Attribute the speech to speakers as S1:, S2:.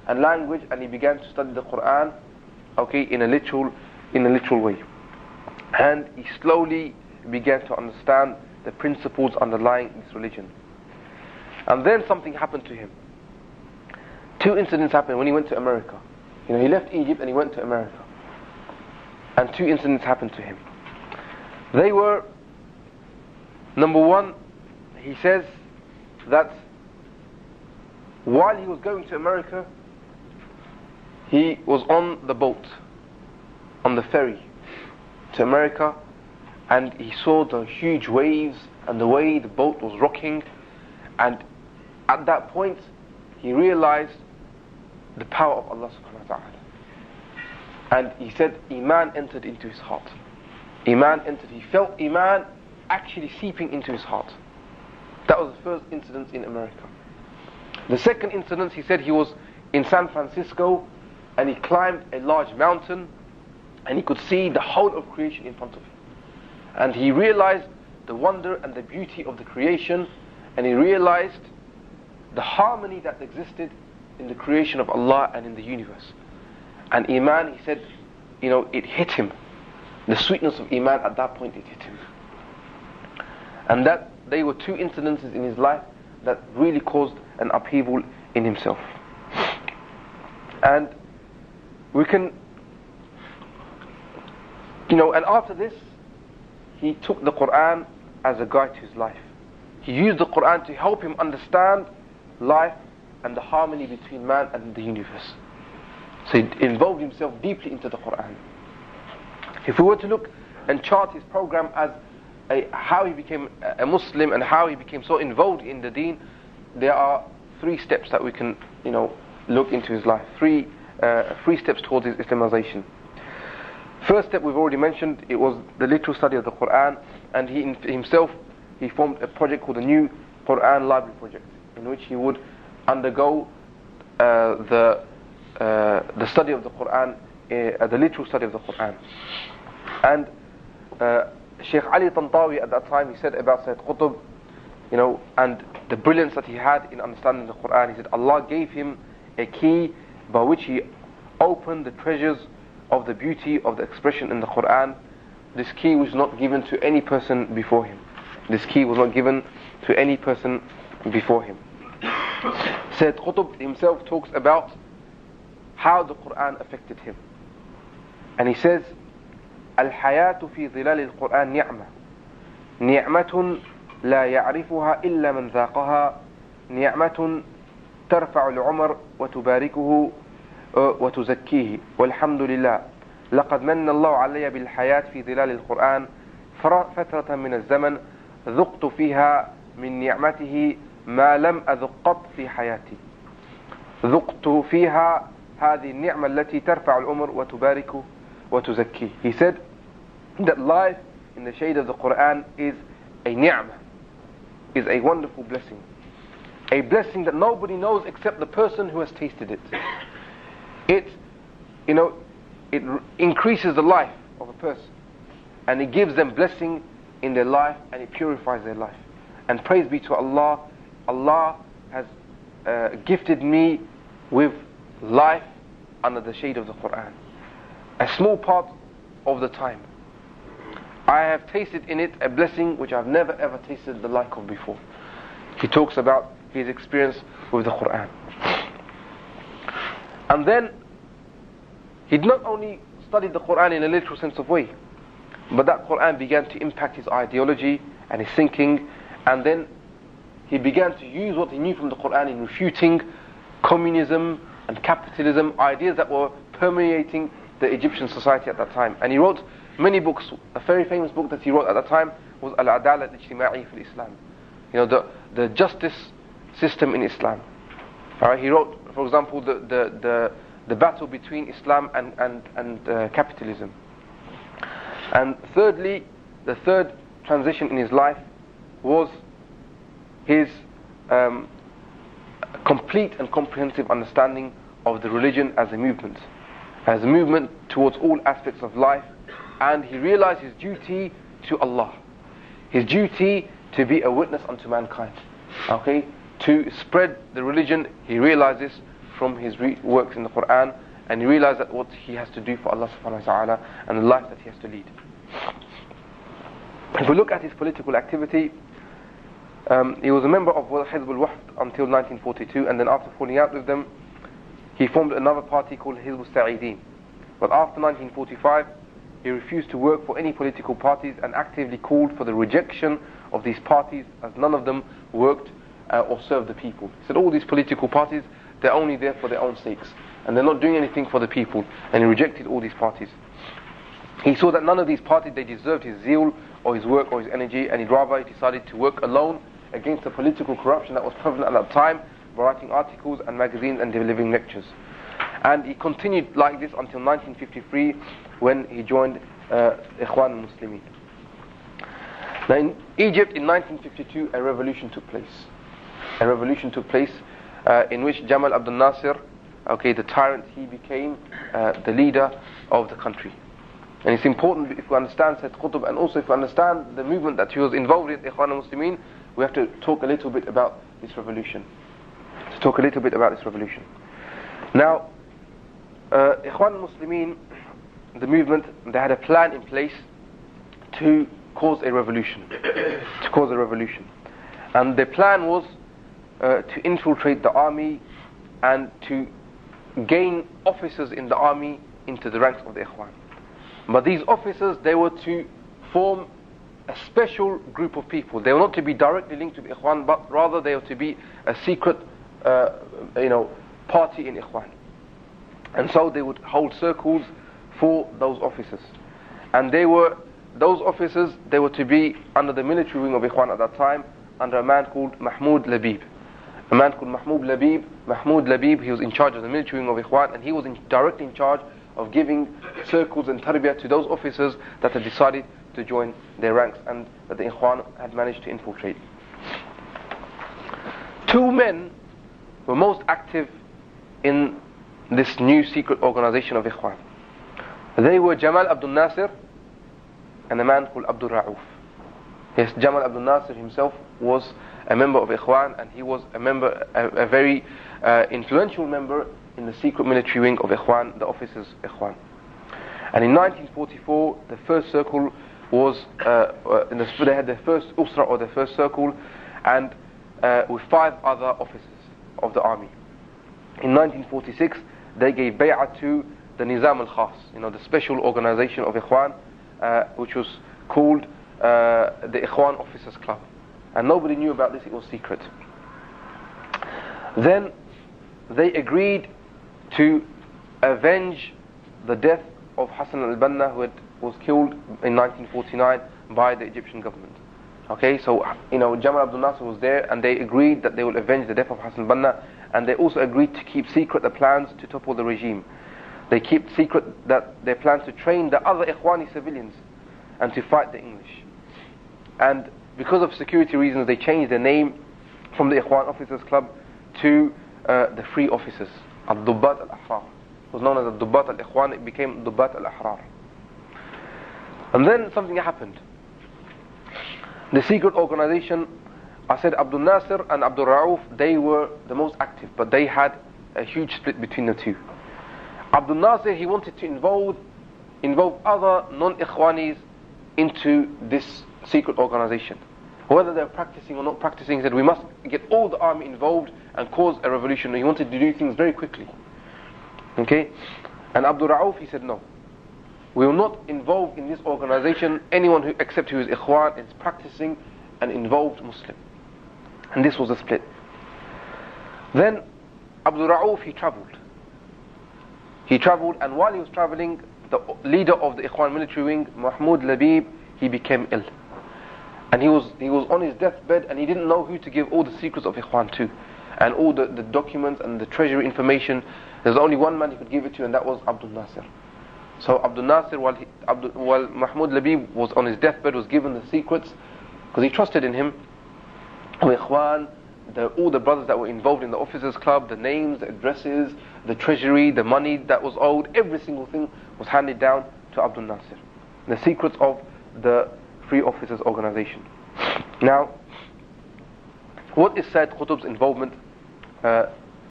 S1: and language, and he began to study the Quran, okay, in a literal way. And he slowly began to understand the principles underlying this religion. And then something happened to him. Two incidents happened when he went to America. He left Egypt and he went to America. And two incidents happened to him. They were, number one, he says that while he was going to America, he was on the boat, on the ferry to America, and he saw the huge waves and the way the boat was rocking, and at that point he realized the power of Allah subhanahu wa ta'ala. And he said Iman entered into his heart. Iman entered, he felt Iman actually seeping into his heart. That was the first incident in America. The second incident, he said he was in San Francisco and he climbed a large mountain and he could see the whole of creation in front of him. And he realized the wonder and the beauty of the creation, and he realized the harmony that existed in the creation of Allah and in the universe. And Iman, he said, it hit him. The sweetness of Iman at that point, it hit him. And that they were two incidences in his life that really caused an upheaval in himself. And we can, and after this, he took the Quran as a guide to his life. He used the Quran to help him understand life and the harmony between man and the universe. So he involved himself deeply into the Quran. If we were to look and chart his program as how he became a Muslim and how he became so involved in the deen, there are three steps that we can, look into his life. Three steps towards his Islamization. First step we've already mentioned, it was the literal study of the Quran, and he himself formed a project called the New Quran Library Project, in which he would undergo the study of the Quran, the literal study of the Quran. And Sheikh Ali Tantawi at that time, he said about Sayid Qutb, and the brilliance that he had in understanding the Quran, he said Allah gave him a key by which he opened the treasures of the beauty of the expression in the Quran. This key was not given to any person before him. This key was not given to any person before him. Sayid Qutb himself talks about how the Quran affected him. And he says, الحياة في ظلال القرآن نعمة نعمة لا يعرفها إلا من ذاقها نعمة ترفع العمر وتباركه وتزكيه والحمد لله لقد من الله علي بالحياة في ظلال القرآن فترة من الزمن ذقت فيها من نعمته ما لم أذق قط في حياتي ذقت فيها هذه النعمة التي ترفع العمر وتبارك وتزكيه. He said that life in the shade of the Quran is a ni'mah, is a wonderful blessing. A blessing that nobody knows except the person who has tasted it. It increases the life of a person, and it gives them blessing in their life, and it purifies their life. And praise be to Allah, Allah has gifted me with life under the shade of the Quran. A small part of the time, I have tasted in it a blessing which I've never ever tasted the like of before. He talks about his experience with the Quran. And then he not only studied the Quran in a literal sense of way, but that Quran began to impact his ideology and his thinking, and then he began to use what he knew from the Quran in refuting communism and capitalism, ideas that were permeating the Egyptian society at that time. And he wrote many books. A very famous book that he wrote at that time was Al-Adala al-Ijtima'i fi Islam. The justice system in Islam. Alright, he wrote, for example, the battle between Islam and capitalism. And thirdly, the third transition in his life was his complete and comprehensive understanding of the religion as a movement towards all aspects of life. And he realized his duty to Allah, his duty to be a witness unto mankind, okay, to spread the religion. He realized this from his works in the Quran, and he realized that what he has to do for Allah subhanahu wa ta'ala and the life that he has to lead. If we look at his political activity, he was a member of Hizb al-Wafd until 1942, and then after falling out with them, he formed another party called Hizb al-Sa'idin. But after 1945, he refused to work for any political parties and actively called for the rejection of these parties, as none of them worked or served the people. He said all these political parties, they're only there for their own sakes, and they're not doing anything for the people, and he rejected all these parties. He saw that none of these parties, they deserved his zeal or his work or his energy, and he decided to work alone against the political corruption that was prevalent at that time, by writing articles and magazines and delivering lectures. And he continued like this until 1953, when he joined Ikhwan al-Muslimin. Now in Egypt in 1952 a revolution took place. A revolution took place in which Jamal Abdel Nasser, the tyrant, he became the leader of the country. And it's important, if we understand Sayid Qutb, and also if we understand the movement that he was involved in, Ikhwan al-Muslimin, we have to talk a little bit about this revolution. Now, Ikhwan al-Muslimin, the movement, they had a plan in place to cause a revolution. And their plan was to infiltrate the army and to gain officers in the army into the ranks of the Ikhwan. But these officers, they were to form a special group of people. They were not to be directly linked to the Ikhwan, but rather they were to be a secret party in Ikhwan. And so they would hold circles for those officers. And those officers, they were to be under the military wing of Ikhwan at that time, under a man called Mahmoud Labib. Mahmoud Labib, he was in charge of the military wing of Ikhwan, and he was directly in charge of giving circles and tarbiyah to those officers that had decided to join their ranks and that the Ikhwan had managed to infiltrate. Two men were most active in this new secret organization of Ikhwan. They were Jamal Abdel Nasser and a man called Abdul Ra'uf. Yes, Jamal Abdel Nasser himself was a member of Ikhwan, and he was a very influential member in the secret military wing of Ikhwan, the officers Ikhwan. And in 1944, the first circle was, they had their first usra, or their first circle, and with 5 other officers of the army. In 1946, they gave bay'ah to the Nizam al-Khas, the special organization of Ikhwan, which was called the Ikhwan Officers Club. And nobody knew about this, it was secret. Then they agreed to avenge the death of Hassan al-Banna, who was killed in 1949 by the Egyptian government. So Jamal Abdel Nasser was there, and they agreed that they will avenge the death of Hassan al-Banna, and they also agreed to keep secret the plans to topple the regime. They kept secret that their plans to train the other Ikhwani civilians and to fight the English. And because of security reasons, they changed their name from the Ikhwan Officers Club to the Free Officers, Al-Dubbat Al-Ahrar. It was known as Al-Dubbat Al-Ikhwan, it became Dubbat Al-Ahrar. And then something happened. The secret organization, I said Abdul Nasser and Abdul Ra'uf, they were the most active, but they had a huge split between the two. Abdul Nasser, he wanted to involve other non-Ikhwanis into this secret organization. Whether they're practicing or not practicing, he said we must get all the army involved and cause a revolution. He wanted to do things very quickly. And Abdul Ra'uf, he said no. We will not involve in this organization anyone except who is Ikhwan, is practicing and involved Muslim. And this was a split. Then Abdul Ra'uf, he traveled, and while he was traveling, the leader of the Ikhwan military wing, Mahmoud Labib, he became ill. And he was on his deathbed, and he didn't know who to give all the secrets of Ikhwan to, and all the documents and the treasury information. There's only one man he could give it to, and that was Abdul Nasser. So Abdul Nasser, while Mahmoud Labib was on his deathbed, was given the secrets because he trusted in him. Ikhwan, all the brothers that were involved in the officers club, the names, the addresses, the treasury, the money that was owed, every single thing was handed down to Abdul Nasser. The secrets of the Free Officers organization. Now, what is Sayid Qutb's involvement